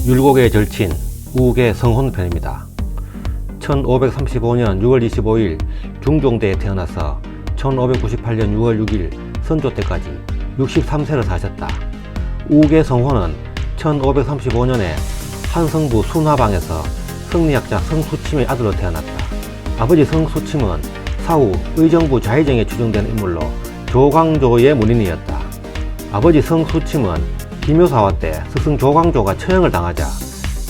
율곡의 절친 우욱의 성혼편입니다. 1535년 6월 25일 중종대에 태어나서 1598년 6월 6일 선조 때까지 63세를 사셨다. 우욱의 성혼은 1535년에 한성부 순화방에서 성리학자 성수침의 아들로 태어났다. 아버지 성수침은 사후 의정부 좌의정에 추정되는 인물로 조광조의 문인이었다. 아버지 성수침은 기묘사화 때 스승 조광조가 처형을 당하자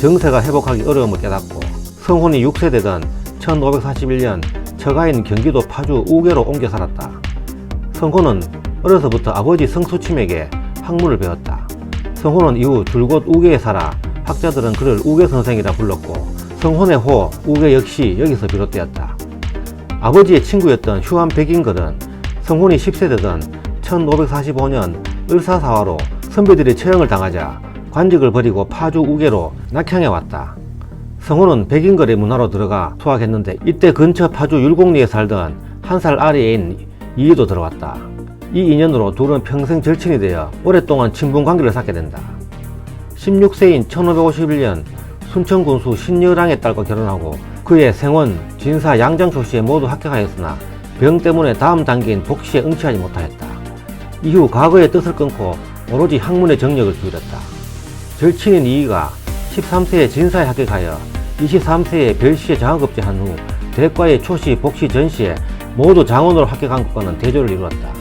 정세가 회복하기 어려움을 깨닫고 성혼이 6세 되던 1541년 처가인 경기도 파주 우계로 옮겨 살았다. 성혼은 어려서부터 아버지 성수침에게 학문을 배웠다. 성혼은 이후 줄곧 우계에 살아 학자들은 그를 우계선생이라 불렀고 성혼의 호 우계 역시 여기서 비롯되었다. 아버지의 친구였던 휴안 백인걸은 성혼이 10세 되던 1545년 을사사화로 선비들이 처형을 당하자 관직을 버리고 파주 우계로 낙향해 왔다. 성혼은 백인걸의 문화로 들어가 투학했는데 이때 근처 파주 율곡리에 살던 한 살 아래인 이이도 들어왔다. 이 인연으로 둘은 평생 절친이 되어 오랫동안 친분관계를 쌓게 된다. 16세인 1551년 순천군수 신여랑의 딸과 결혼하고 그의 생원, 진사, 양장초시에 모두 합격하였으나 병 때문에 다음 단계인 복시에 응치하지 못하였다. 이후 과거의 뜻을 끊고 오로지 학문의 정력을 기울였다. 절친인 이이가 13세에 진사에 합격하여 23세에 별시에 장학급제한 후 대과의 초시, 복시, 전시에 모두 장원으로 합격한 것과는 대조를 이루었다.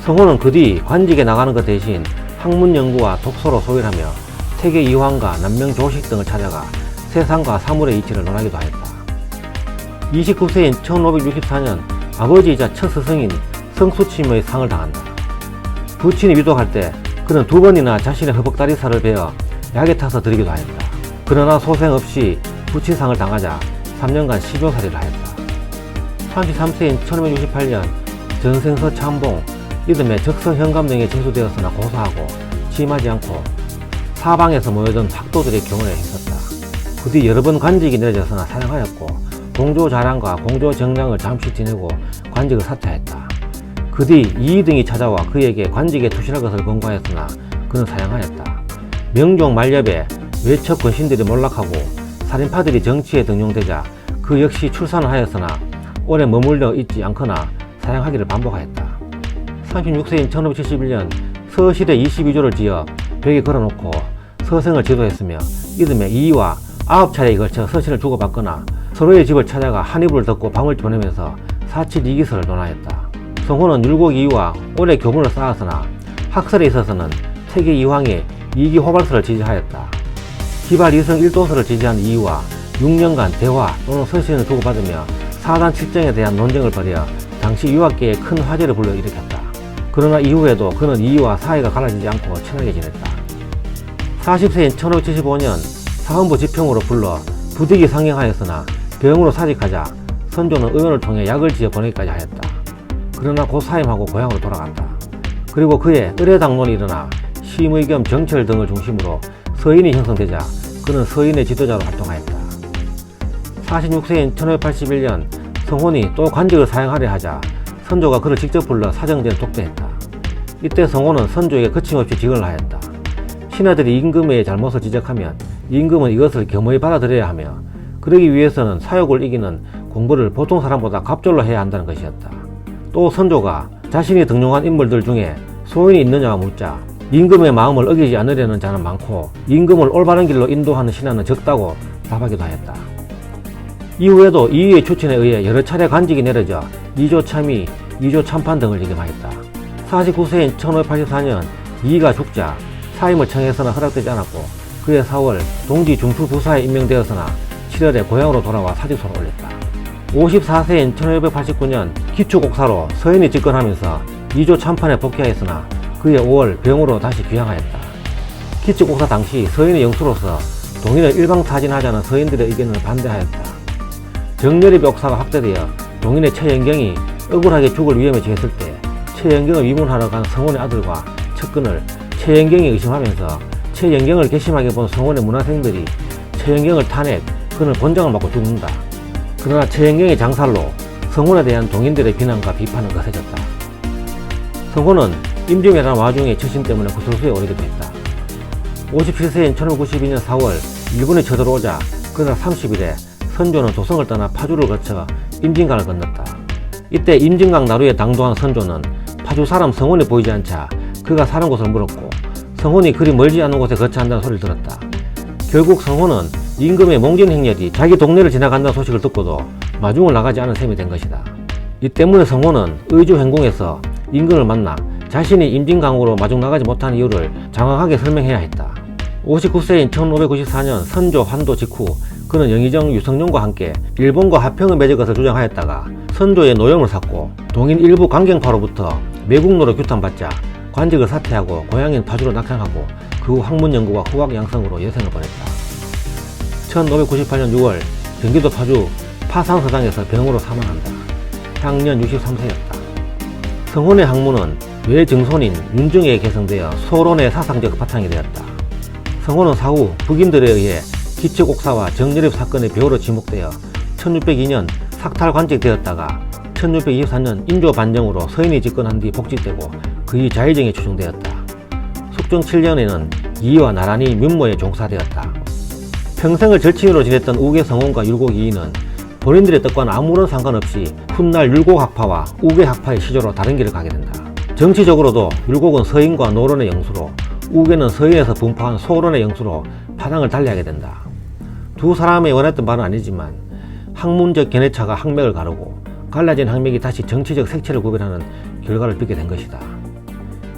성혼은 그 뒤 관직에 나가는 것 대신 학문 연구와 독서로 소일하며 세계 이황과 남명 조식 등을 찾아가 세상과 사물의 이치를 논하기도 하였다. 29세인 1564년 아버지이자 첫 스승인 성수침의 상을 당한다. 부친이 위독할 때 그는 2번이나 자신의 허벅다리살을 베어 약에 타서 들이기도 하였다. 그러나 소생 없이 부친상을 당하자 3년간 시조살이를 하였다. 33세인 1568년 전생서 참봉, 이듬해 적성현감 등에 징수되었으나 고사하고 취임하지 않고 사방에서 모여든 학도들의 경호에 힘썼다. 그 뒤 여러 번 관직이 내려졌으나 사양하였고 공조자랑과 공조정량을 잠시 지내고 관직을 사퇴했다. 그 뒤 이이 등이 찾아와 그에게 관직에 투실할 것을 권고하였으나 그는 사양하였다. 명종 말엽에 외척 권신들이 몰락하고 살인파들이 정치에 등용되자 그 역시 출산을 하였으나 오래 머물러 있지 않거나 사양하기를 반복하였다. 36세인 1571년 서실에 22조를 지어 벽에 걸어놓고 서생을 지도했으며 이듬해 이이와 9차례에 걸쳐 서신을 주고받거나 서로의 집을 찾아가 한 이불을 덮고 밤을 보내면서 사칠 이기설을 논하였다. 성혼은 율곡 이이와 오래 교분을 쌓았으나 학설에 있어서는 세계 이황의 이기호발설을 지지하였다. 기발 이성 1도설을 지지한 이이와 6년간 대화 또는 서신을 주고받으며 사단 칠정에 대한 논쟁을 벌여 당시 유학계에 큰 화제를 불러일으켰다. 그러나 이후에도 그는 이이와 사이가 갈라지지 않고 친하게 지냈다. 40세인 1575년 사헌부 지평으로 불러 부득이 상경하였으나 병으로 사직하자 선조는 의원을 통해 약을 지어 보내기까지 하였다. 그러나 곧 사임하고 고향으로 돌아갔다. 그리고 그의 의례당론이 일어나 심의 겸 정철 등을 중심으로 서인이 형성되자 그는 서인의 지도자로 활동하였다. 46세인 1581년 성혼이 또 관직을 사양하려 하자 선조가 그를 직접 불러 사정제를 독대했다. 이때 성혼은 선조에게 거침없이 직언을 하였다. 신하들이 임금의 잘못을 지적하면 임금은 이것을 겸허히 받아들여야 하며 그러기 위해서는 사욕을 이기는 공부를 보통 사람보다 갑절로 해야 한다는 것이었다. 또 선조가 자신이 등용한 인물들 중에 소인이 있느냐고 묻자 임금의 마음을 어기지 않으려는 자는 많고 임금을 올바른 길로 인도하는 신하는 적다고 답하기도 하였다. 이후에도 이이의 추천에 의해 여러 차례 관직이 내려져 2조 참의, 2조 참판 등을 역임하였다. 49세인 1584년 이이가 죽자 사임을 청했으나 허락되지 않았고 그해 4월 동지 중수부사에 임명되었으나 7월에 고향으로 돌아와 사직서를 올렸다. 54세인 1589년 기초곡사로 서인이 집권하면서 2조 참판에 복귀하였으나 그해 5월 병으로 다시 귀향하였다. 기초곡사 당시 서인의 영수로서 동인을 일방타진하자는 서인들의 의견을 반대하였다. 정렬입 옥사가 확대되어 동인의 최연경이 억울하게 죽을 위험에 처했을 때 최연경을 위문하러 간 성혼의 아들과 측근을 최연경이 의심하면서 최연경을 괘씸하게 본 성혼의 문화생들이 최연경을 탄핵, 그는 권장을 맞고 죽는다. 그러나 최연경의 장살로 성혼에 대한 동인들의 비난과 비판은 거세졌다. 성혼은 임금이라는 와중에 처신 때문에 구설수에 오르기도 했다. 57세인 1592년 4월 일본이 쳐들어오자 그달 30일에 선조는 조선을 떠나 파주를 거쳐 임진강을 건넜다. 이때 임진강 나루에 당도한 선조는 파주 사람 성혼이 보이지 않자 그가 사는 곳을 물었고 성혼이 그리 멀지 않은 곳에 거처 한다는 소리를 들었다. 결국 성혼은 임금의 몽진행렬이 자기 동네를 지나간다는 소식을 듣고도 마중을 나가지 않은 셈이 된 것이다. 이 때문에 성혼은 의주행궁에서 임금을 만나 자신이 임진강으로 마중 나가지 못한 이유를 장황하게 설명해야 했다. 59세인 1594년 선조 환도 직후 그는 영의정 유성룡과 함께 일본과 화평을 맺을 것을 주장하였다가 선조의 노염을 샀고 동인 일부 강경파로부터 매국노로 규탄받자 관직을 사퇴하고 고향인 파주로 낙향하고 그 후 학문연구와 후학양성으로 여생을 보냈다. 1598년 6월 경기도 파주 파산서당에서 병으로 사망한다. 향년 63세였다. 성혼의 학문은 외증손인 윤중에게 개성되어 소론의 사상적 바탕이 되었다. 성혼은 사후 북인들에 의해 기측옥사와 정여립 사건의 배후로 지목되어 1602년 삭탈관직되었다가 1624년 인조 반정으로 서인이 집권한 뒤 복직되고 그의 자의정에 추정되었다. 숙종 7년에는 이의와 나란히 민모에 종사되었다. 평생을 절친으로 지냈던 우계 성혼과 율곡 이의는 본인들의 뜻과는 아무런 상관없이 훗날 율곡학파와 우계학파의 시조로 다른 길을 가게 된다. 정치적으로도 율곡은 서인과 노론의 영수로 우계는 서인에서 분포한 소론의 영수로 파당을 달리하게 된다. 두 사람이 원했던 바는 아니지만 학문적 견해차가 학맥을 가르고 갈라진 학맥이 다시 정치적 색채를 구별하는 결과를 빚게 된 것이다.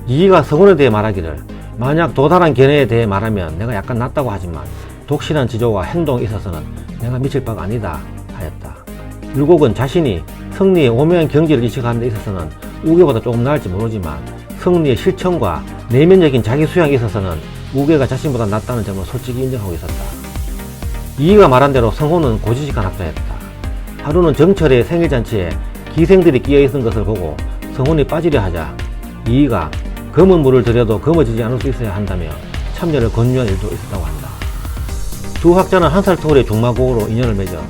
이의가 성혼에 대해 말하기를 만약 도달한 견해에 대해 말하면 내가 약간 낫다고 하지만 독실한 지조와 행동에 있어서는 내가 미칠 바가 아니다 하였다. 율곡은 자신이 성리의 오묘한 경지를 이식하는 데 있어서는 우계보다 조금 나을지 모르지만 성리의 실천과 내면적인 자기 수양에 있어서는 우계가 자신보다 낫다는 점을 솔직히 인정하고 있었다. 이의가 말한 대로 성혼은 고지식한 학자였다. 하루는 정철의 생일잔치에 기생들이 끼어있는 것을 보고 성혼이 빠지려 하자 이의가 검은 물을 들여도 검어지지 않을 수 있어야 한다며 참여를 권유한 일도 있었다고 한다. 두 학자는 한 살 터울의 중마고우로 인연을 맺어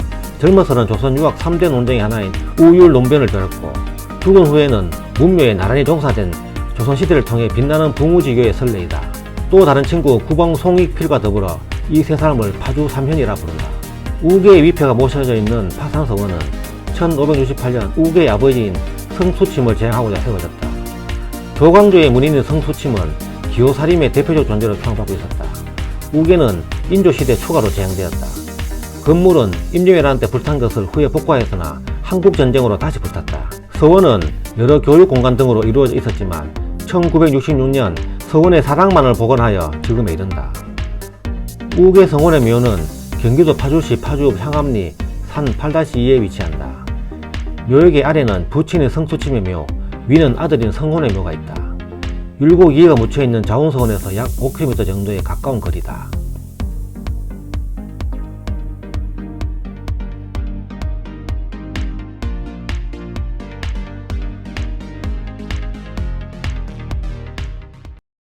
젊어서는 조선 유학 3대 논쟁의 하나인 우율 논변을 들었고 죽은 후에는 문묘에 나란히 종사된 조선시대를 통해 빛나는 붕우지교의 선례이다. 또 다른 친구 구봉 송익필과 더불어 이 세 사람을 파주 삼현이라 부른다. 우계의 위패가 모셔져 있는 파산서원은 1568년 우계의 아버지인 성수침을 제향하고자 세워졌다. 조광조의 문인인 성수침은 기호사림의 대표적 존재로 평가받고 있었다. 우계는 인조시대 초가로 제향되었다. 건물은 임진왜란 때 불탄 것을 후에 복구하였으나 한국전쟁으로 다시 불탔다. 서원은 여러 교육공간 등으로 이루어져 있었지만 1966년 서원의 사랑만을 복원하여 지금에 이른다. 우계 성원의 묘는 경기도 파주시 파주 향암리 산 8-2에 위치한다. 묘역의 아래는 부친인 성수침의 묘, 위는 아들인 성혼의 묘가 있다. 율곡 이의가 묻혀있는 자운서원에서 약 5km 정도의 가까운 거리다.